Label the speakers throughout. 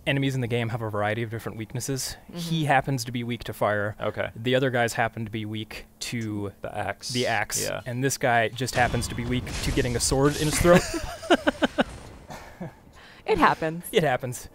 Speaker 1: enemies in the game have a variety of different weaknesses. He happens to be weak to fire.
Speaker 2: Okay.
Speaker 1: The other guys happen to be weak to
Speaker 2: The axe.
Speaker 1: the axe.
Speaker 2: Yeah.
Speaker 1: And this guy just happens to be weak to getting a sword in his throat.
Speaker 3: It happens.
Speaker 1: It happens.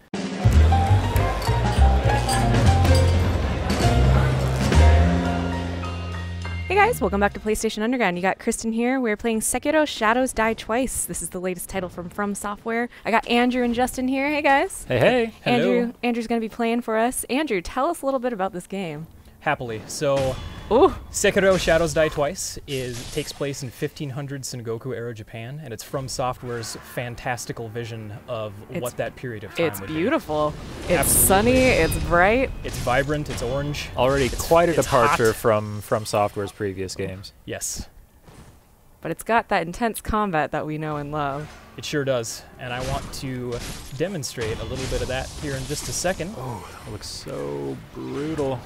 Speaker 3: Hey guys, welcome back to PlayStation Underground. You got Kristen here. We're playing Sekiro Shadows Die Twice. This is the latest title from Software. I got Andrew and Justin here. Hey guys.
Speaker 2: Hey, hey.
Speaker 1: Hello.
Speaker 3: Andrew's going to be playing for us. Andrew, tell us a little bit about this game.
Speaker 1: Happily. So,
Speaker 3: Ooh.
Speaker 1: Sekiro Shadows Die Twice takes place in 1500 Sengoku era Japan, and it's from Software's fantastical vision of what that period of time
Speaker 3: It's
Speaker 1: would
Speaker 3: beautiful. It's
Speaker 1: Absolutely.
Speaker 3: sunny. It's bright.
Speaker 1: be. It's vibrant. It's orange.
Speaker 2: Already quite a
Speaker 1: it's
Speaker 2: departure
Speaker 1: hot.
Speaker 2: from Software's previous games.
Speaker 1: Yes,
Speaker 3: But it's got that intense combat that we know and love.
Speaker 1: it sure does. And I want to demonstrate a little bit of that here in just a second.
Speaker 2: Oh, that looks so brutal.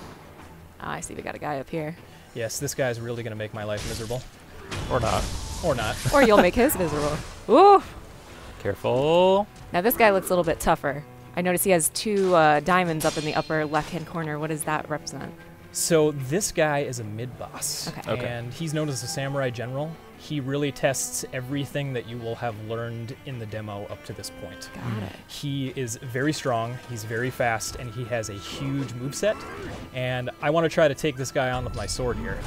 Speaker 3: I see we got a guy up here.
Speaker 1: Yes, this guy's really going to make my life miserable.
Speaker 2: Or not.
Speaker 1: Or not.
Speaker 3: Or you'll make his miserable. Ooh.
Speaker 2: Careful.
Speaker 3: Now this guy looks a little bit tougher. I notice he has two diamonds up in the upper left-hand corner. What does that represent?
Speaker 1: So this guy is a mid-boss,
Speaker 3: Okay.
Speaker 1: and he's known as a samurai general. He really tests everything that you will have learned in the demo up to this point.
Speaker 3: Got it.
Speaker 1: He is very strong, he's very fast, and he has a huge moveset. And I want to try to take this guy on with my sword here.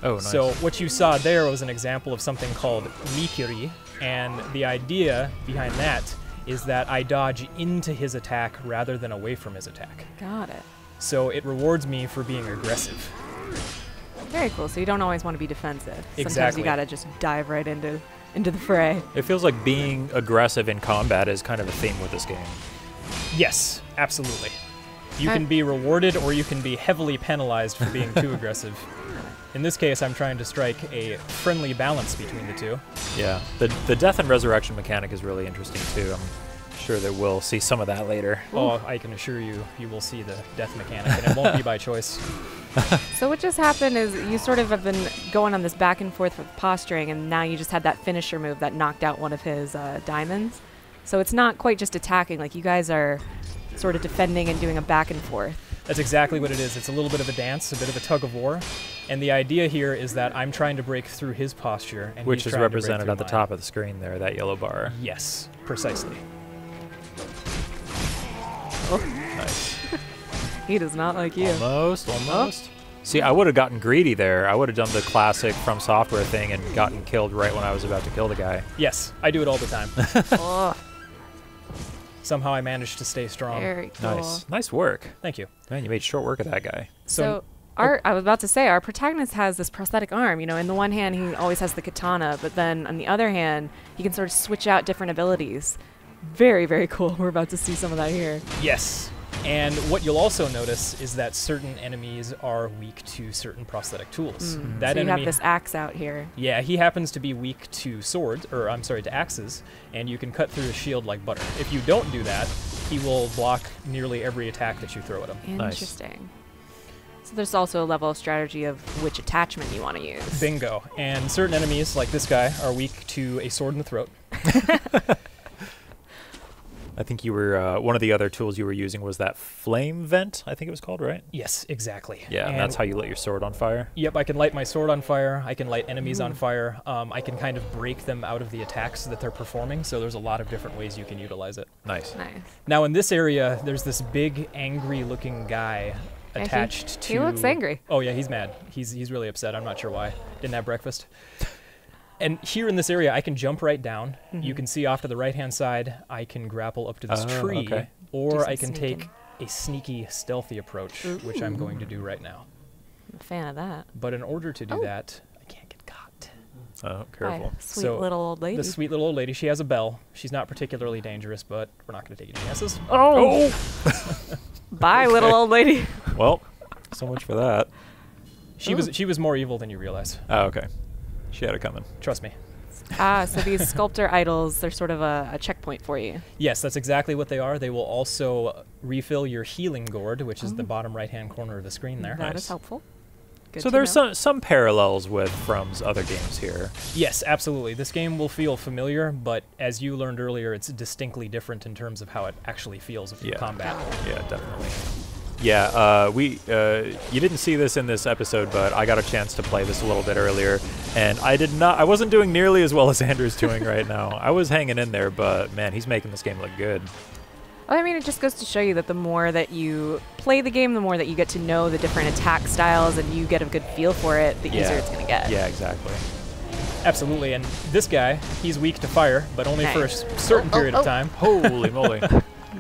Speaker 2: Oh, nice.
Speaker 1: So what you saw there was an example of something called Mikiri, and the idea behind that is that I dodge into his attack rather than away from his attack.
Speaker 3: Got it.
Speaker 1: So it rewards me for being aggressive.
Speaker 3: Very cool. So you don't always want to be defensive. Sometimes
Speaker 1: Exactly.
Speaker 3: you gotta just dive right into the fray.
Speaker 2: It feels like being aggressive in combat is kind of a theme with this game.
Speaker 1: Yes, absolutely. You
Speaker 3: Okay.
Speaker 1: can be rewarded or you can be heavily penalized for being too aggressive. In this case, I'm trying to strike a friendly balance between the two.
Speaker 2: Yeah. The death and resurrection mechanic is really interesting too. I'm sure that we'll see some of that later.
Speaker 1: Oh, I can assure you, you will see the death mechanic, and it won't be by choice.
Speaker 3: So what just happened is you sort of have been going on this back and forth with posturing, and now you just had that finisher move that knocked out one of his diamonds. So it's not quite just attacking. Like you guys are sort of defending and doing a back and forth.
Speaker 1: That's exactly what it is. It's a little bit of a dance, a bit of a tug of war. And the idea here is that I'm trying to break through his posture, and
Speaker 2: Which
Speaker 1: he's
Speaker 2: is
Speaker 1: trying to break
Speaker 2: represented
Speaker 1: through
Speaker 2: at the
Speaker 1: mine.
Speaker 2: top of the screen there, that yellow bar.
Speaker 1: Yes, precisely.
Speaker 2: Nice.
Speaker 3: He does not like you.
Speaker 2: Almost. See, I would have gotten greedy there. I would have done the classic From Software thing and gotten killed right when I was about to kill the guy.
Speaker 1: Yes, I do it all the time.
Speaker 3: Oh,
Speaker 1: Somehow I managed to stay strong.
Speaker 3: very cool.
Speaker 2: Nice. Nice work.
Speaker 1: Thank you.
Speaker 2: Man, you made short work of that guy.
Speaker 3: So I was about to say, our protagonist has this prosthetic arm. You know, in the one hand, he always has the katana, but then on the other hand, he can sort of switch out different abilities. Very, very cool. We're about to see some of that here.
Speaker 1: Yes. And what you'll also notice is that certain enemies are weak to certain prosthetic tools. That
Speaker 3: So you
Speaker 1: enemy,
Speaker 3: have this axe out here.
Speaker 1: yeah, he happens to be weak to swords, or I'm sorry, to axes, and you can cut through his shield like butter. If you don't do that, he will block nearly every attack that you throw at him.
Speaker 2: Nice.
Speaker 3: Interesting. So there's also a level of strategy of which attachment you want to use.
Speaker 1: Bingo. And certain enemies, like this guy, are weak to a sword in the throat.
Speaker 2: I think you were, one of the other tools you were using was that flame vent, I think it was called, right?
Speaker 1: Yes, exactly.
Speaker 2: Yeah, and that's how you lit your sword on fire.
Speaker 1: Yep, I can light my sword on fire. I can light enemies on fire. I can kind of break them out of the attacks that they're performing, so there's a lot of different ways you can utilize it.
Speaker 2: Nice.
Speaker 3: Nice.
Speaker 1: Now, in this area, there's this big, angry-looking guy
Speaker 3: Yeah,
Speaker 1: attached to...
Speaker 3: he looks angry.
Speaker 1: Oh, yeah, he's mad. He's really upset. I'm not sure why. Didn't have breakfast. And here in this area, I can jump right down. You can see off to the right-hand side, I can grapple up to this
Speaker 2: Oh,
Speaker 1: tree,
Speaker 2: okay.
Speaker 3: Do
Speaker 1: or
Speaker 3: some
Speaker 1: I can
Speaker 3: sneaking.
Speaker 1: take a sneaky, stealthy approach, which I'm going to do right now.
Speaker 3: I'm a fan of that.
Speaker 1: But in order to do
Speaker 3: Oh.
Speaker 1: that, I can't get caught.
Speaker 2: Oh, careful.
Speaker 3: Hi, sweet
Speaker 1: So,
Speaker 3: little old lady.
Speaker 1: The sweet little old lady, she has a bell. She's not particularly dangerous, but we're not going to take any chances.
Speaker 3: Oh! Bye, little old lady.
Speaker 2: Well, so much for that.
Speaker 1: She was more evil than you realize.
Speaker 2: Oh, okay. She had it coming.
Speaker 1: Trust me.
Speaker 3: So these sculptor idols, they're sort of a checkpoint for you.
Speaker 1: Yes, that's exactly what they are. They will also refill your healing gourd, which is the bottom right-hand corner of the screen there.
Speaker 3: That
Speaker 2: Nice.
Speaker 3: is helpful. Good
Speaker 2: So
Speaker 3: to
Speaker 2: there's
Speaker 3: know.
Speaker 2: some parallels with From's other games here.
Speaker 1: Yes, absolutely. This game will feel familiar, but as you learned earlier, it's distinctly different in terms of how it actually feels with combat.
Speaker 2: Yeah, definitely. Yeah, you didn't see this in this episode, but I got a chance to play this a little bit earlier, and I wasn't doing nearly as well as Andrew's doing right now. I was hanging in there, but man, he's making this game look good.
Speaker 3: Well, I mean, it just goes to show you that the more that you play the game, the more that you get to know the different attack styles and you get a good feel for it, the easier it's going to get.
Speaker 2: Yeah, exactly.
Speaker 1: Absolutely, and this guy, he's weak to fire, but only for a certain period of time.
Speaker 2: Holy moly.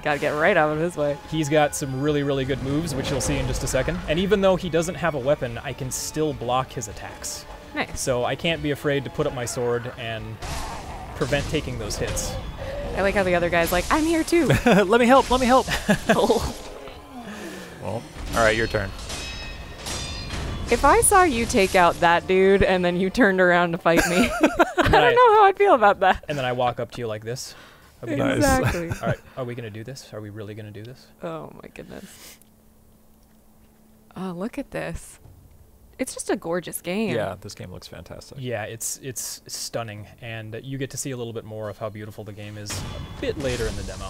Speaker 3: Gotta get right out of his way.
Speaker 1: He's got some really, really good moves, which you'll see in just a second. And even though he doesn't have a weapon, I can still block his attacks.
Speaker 3: Nice.
Speaker 1: So I can't be afraid to put up my sword and prevent taking those hits.
Speaker 3: I like how the other guy's like, I'm here too.
Speaker 2: Let me help, let me help.
Speaker 3: Oh.
Speaker 2: Well, all right, your turn.
Speaker 3: If I saw you take out that dude and then you turned around to fight me, I don't know how I'd feel about that.
Speaker 1: And then I walk up to you like this. Are we
Speaker 2: Nice.
Speaker 3: Exactly.
Speaker 1: All right, are we going to do this? Are we really going to do this?
Speaker 3: Oh my goodness. Oh, look at this. It's just a gorgeous game.
Speaker 2: Yeah, this game looks fantastic.
Speaker 1: Yeah, it's stunning, and you get to see a little bit more of how beautiful the game is a bit later in the demo.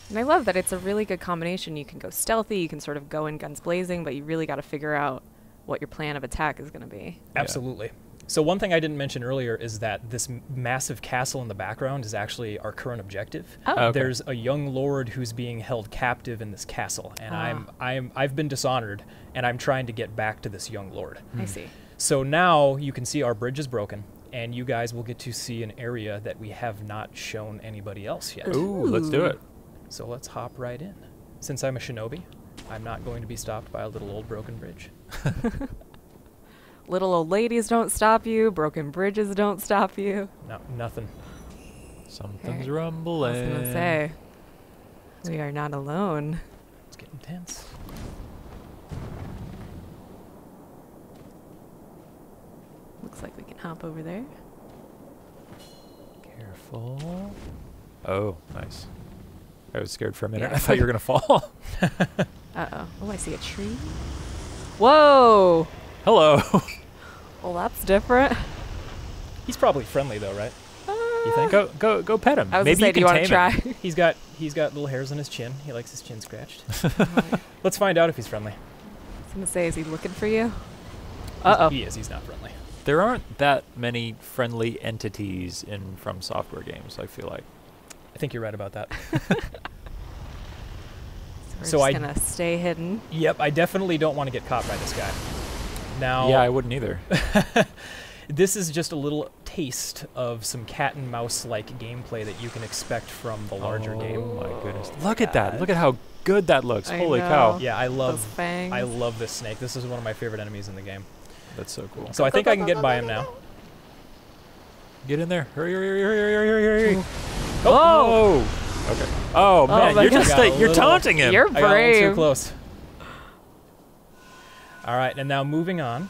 Speaker 3: And I love that it's a really good combination. You can go stealthy, you can sort of go in guns blazing, but you really got to figure out what your plan of attack is going to be.
Speaker 1: Absolutely. So one thing I didn't mention earlier is that this massive castle in the background is actually our current objective.
Speaker 3: Oh.
Speaker 2: Okay.
Speaker 1: There's a young lord who's being held captive in this castle, and I've been dishonored, and I'm trying to get back to this young lord.
Speaker 3: I see.
Speaker 1: So now you can see our bridge is broken, and you guys will get to see an area that we have not shown anybody else yet.
Speaker 2: Ooh, let's do it.
Speaker 1: So let's hop right in. Since I'm a shinobi, I'm not going to be stopped by a little old broken bridge.
Speaker 3: Little old ladies don't stop you. Broken bridges don't stop you.
Speaker 1: No, nothing.
Speaker 2: Something's
Speaker 3: I
Speaker 2: rumbling.
Speaker 3: was going to say, we are not alone.
Speaker 1: It's getting tense.
Speaker 3: Looks like we can hop over there.
Speaker 2: Careful. Oh, nice. I was scared for a minute.
Speaker 3: Yeah.
Speaker 2: I thought you were going to fall.
Speaker 3: Uh-oh. Oh, I see a tree. Whoa!
Speaker 2: Hello.
Speaker 3: Well, that's different.
Speaker 1: He's probably friendly though, right?
Speaker 2: You think? Go pet him.
Speaker 3: I was
Speaker 2: Maybe
Speaker 3: gonna say, do you want to
Speaker 2: tame
Speaker 3: try?
Speaker 2: him.
Speaker 1: He's got little hairs on his chin. He likes his chin scratched. Let's find out if he's friendly.
Speaker 3: I was going to say, is he looking for you? Uh-oh.
Speaker 1: He is. He's not friendly.
Speaker 2: There aren't that many friendly entities in From Software games, I feel like.
Speaker 1: I think you're right about that.
Speaker 3: So
Speaker 1: So
Speaker 3: we're
Speaker 1: I-
Speaker 3: just going to stay hidden.
Speaker 1: Yep, I definitely don't want to get caught by this guy. Now,
Speaker 2: Yeah, I wouldn't either.
Speaker 1: this is just a little taste of some cat and mouse like gameplay that you can expect from the larger game.
Speaker 2: Oh my goodness. Look at that. Look at how good that looks.
Speaker 3: I
Speaker 2: Holy
Speaker 3: know.
Speaker 2: cow.
Speaker 1: Yeah, I
Speaker 3: Those
Speaker 1: love
Speaker 3: fangs.
Speaker 1: this snake. This is one of my favorite enemies in the game.
Speaker 2: That's so cool.
Speaker 1: So I think I can get by him now.
Speaker 2: Get in there. Hurry, hurry, hurry, hurry, hurry, hurry, hurry.
Speaker 3: Oh!
Speaker 2: Okay. Oh, man,
Speaker 3: my
Speaker 2: you're
Speaker 3: God.
Speaker 2: just
Speaker 1: Got a
Speaker 2: you're
Speaker 1: little-
Speaker 2: taunting him.
Speaker 3: You're
Speaker 1: I got a little too
Speaker 3: brave.
Speaker 1: close. All right, and now moving on,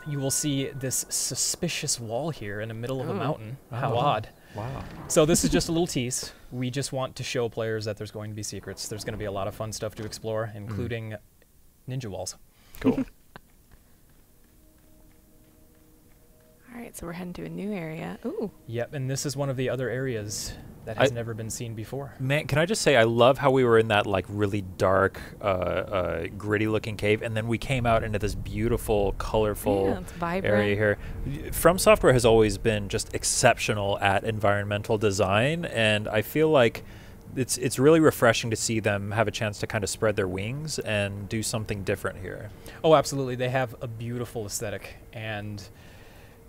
Speaker 1: you will see this suspicious wall here in the middle of a
Speaker 3: Oh.
Speaker 1: mountain. How
Speaker 2: Oh.
Speaker 1: odd.
Speaker 2: Wow.
Speaker 1: So this is just a little tease. We just want to show players that there's going to be secrets. There's going to be a lot of fun stuff to explore, including ninja walls.
Speaker 2: Cool.
Speaker 3: All right, so we're heading to a new area. Ooh.
Speaker 1: Yep, and this is one of the other areas that has never been seen before.
Speaker 2: Man, can I just say I love how we were in that like really dark, gritty looking cave, and then we came out into this beautiful, colorful
Speaker 3: Yeah, it's vibrant.
Speaker 2: area here. From Software has always been just exceptional at environmental design, and I feel like it's really refreshing to see them have a chance to kind of spread their wings and do something different here.
Speaker 1: Oh, absolutely. They have a beautiful aesthetic, and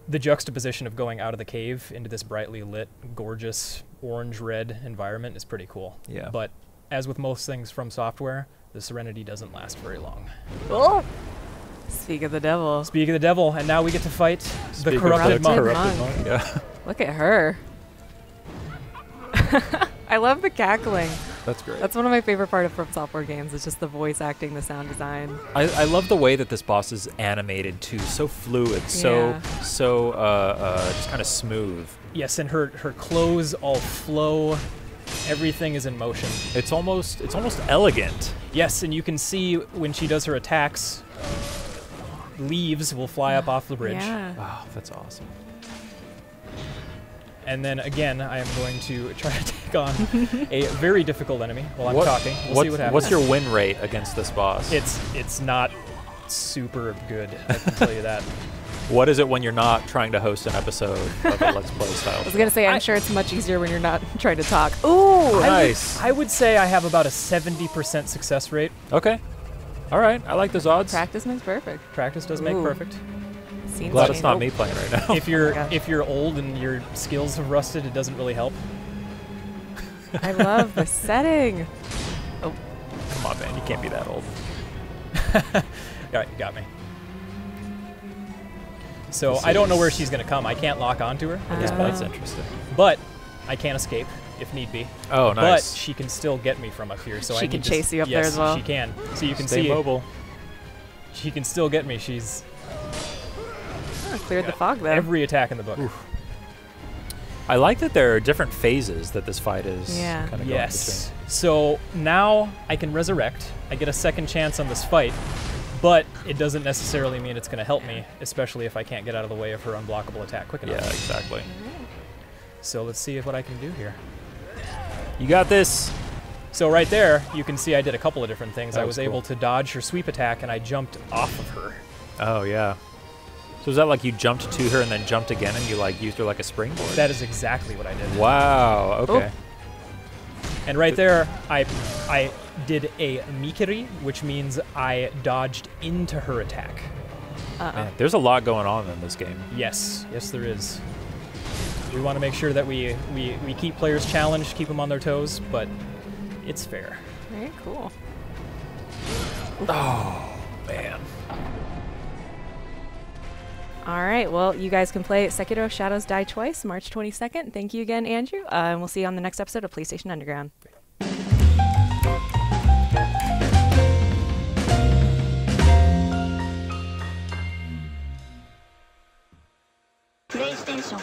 Speaker 1: the juxtaposition of going out of the cave into this brightly lit, gorgeous orange-red environment is pretty cool.
Speaker 2: Yeah.
Speaker 1: But as with most things from Software, the serenity doesn't last very long.
Speaker 3: Oh! Speak of the devil.
Speaker 1: Speak of the devil, and now we get to fight
Speaker 2: Speak
Speaker 1: the
Speaker 2: of
Speaker 1: corrupted monk.
Speaker 3: Corrupted
Speaker 2: monk. Yeah.
Speaker 3: Look at her. I love the cackling.
Speaker 2: That's great.
Speaker 3: That's one of my favorite part of From Software games. It's just the voice acting, the sound design.
Speaker 2: I love the way that this boss is animated too, so fluid,
Speaker 3: Yeah.
Speaker 2: just kind of smooth.
Speaker 1: Yes, and her clothes all flow. Everything is in motion.
Speaker 2: It's almost elegant.
Speaker 1: Yes, and you can see when she does her attacks, leaves will fly up off the bridge.
Speaker 3: Yeah.
Speaker 2: Oh, that's awesome.
Speaker 1: And then again, I am going to try to take on a very difficult enemy while I'm talking. We'll see what happens.
Speaker 2: What's your win rate against this boss?
Speaker 1: It's not super good, I can tell you that.
Speaker 2: What is it when you're not trying to host an episode of a Let's Play style?
Speaker 3: I was gonna say, I'm sure it's much easier when you're not trying to talk. Ooh,
Speaker 2: Nice.
Speaker 1: I would say I have about a 70% success rate.
Speaker 2: Okay. All right. I like those odds.
Speaker 3: practice makes perfect.
Speaker 1: Practice does make
Speaker 3: Ooh.
Speaker 1: perfect.
Speaker 3: Scenes
Speaker 2: Glad
Speaker 3: change.
Speaker 2: it's not me playing right now.
Speaker 1: If you're
Speaker 3: gosh.
Speaker 1: if you're old and your skills have rusted, it doesn't really help.
Speaker 3: I love the setting.
Speaker 2: Come on, man. You can't be that old.
Speaker 1: All right, you got me. So I don't know where she's gonna come. I can't lock onto her at this
Speaker 3: Oh.
Speaker 1: point,
Speaker 2: That's interesting.
Speaker 1: but I can escape if need be.
Speaker 2: Oh, nice.
Speaker 1: But she can still get me from up here. So
Speaker 3: She
Speaker 1: I
Speaker 3: can
Speaker 1: need to
Speaker 3: chase you up there
Speaker 1: yes,
Speaker 3: as well.
Speaker 1: she can. So you can
Speaker 2: Stay
Speaker 1: see
Speaker 2: mobile.
Speaker 1: she can still get me. She's
Speaker 3: Oh, cleared the
Speaker 1: got
Speaker 3: fog there.
Speaker 1: every attack in the book.
Speaker 2: I like that there are different phases that this fight is
Speaker 3: Yeah.
Speaker 2: kind of going
Speaker 1: Yes. So now I can resurrect. I get a second chance on this fight, but it doesn't necessarily mean it's going to help me, especially if I can't get out of the way of her unblockable attack quick
Speaker 2: between.
Speaker 1: enough.
Speaker 2: Yeah, exactly.
Speaker 1: So let's see what I can do here.
Speaker 2: You got this.
Speaker 1: So right there, you can see I did a couple of different things.
Speaker 2: That
Speaker 1: I
Speaker 2: was
Speaker 1: was
Speaker 2: cool.
Speaker 1: able to dodge her sweep attack, and I jumped off of her.
Speaker 2: Oh, yeah. So is that like you jumped to her and then jumped again and you like used her like a springboard?
Speaker 1: That is exactly what I did.
Speaker 2: Wow. Okay.
Speaker 1: And right there, I did a mikiri, which means I dodged into her attack.
Speaker 2: Man, there's a lot going on in this game.
Speaker 1: Yes, yes there is. We want to make sure that we keep players challenged, keep them on their toes, but it's fair.
Speaker 3: Very cool.
Speaker 2: Oh, man.
Speaker 3: All right. Well, you guys can play Sekiro Shadows Die Twice, March 22nd. Thank you again, Andrew. And we'll see you on the next episode of PlayStation Underground.
Speaker 4: PlayStation